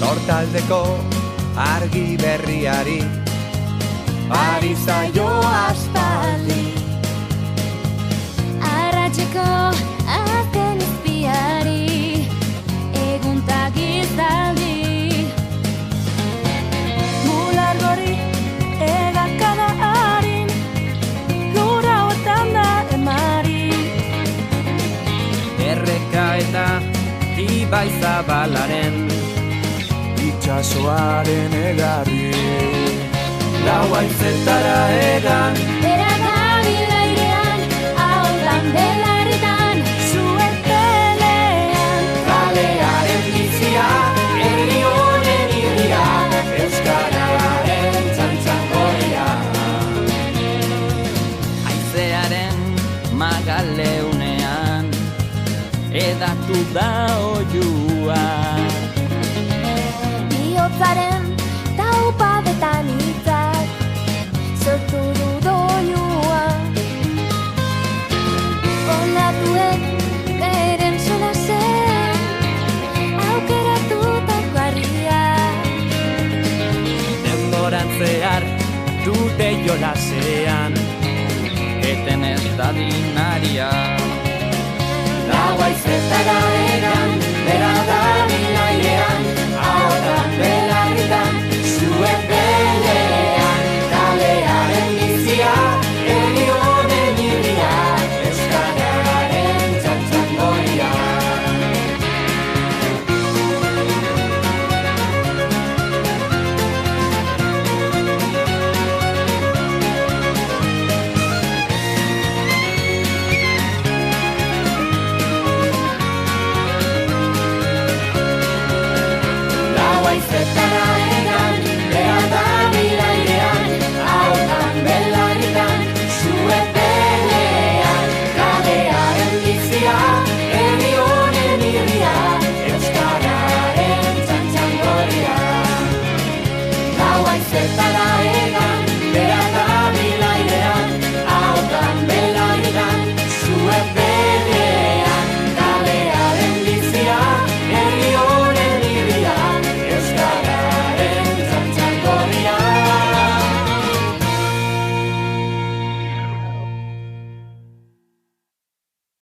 Sortaldeko argi berriari ari zaio aspaldi. Arratseko azken izpiari eguntak izaldi. Mular gori egakada harin lura otan da emari. Erreka eta ibai zabalaren Itxasoaren egarri lau haizetara egan. Bera dabil airean, ahotan belarritan, zuen pelean. Kalearen bizia, herri honen irria, euskararen txantxangoria. Haizearen magaleunean, edatu da oiua. Bihotzaren taupadetan hitzak sortu du doinua. Olatuen beren solasen aukeratutako harria. Denboran zehar dute jolasean, eten ez dadin aria. Lau haizetara egan, bera dabil airean, ahotan belarritan, zuen pelean. Kalearen bizia, herri honen irria, euskararen txantxangoria. Haizetara egan, bera dabil airean, ahotan belarritan, zuen pelean. Kalearen bizia, herri honen irria, euskararen txantxangoria. Lau haizetara egan,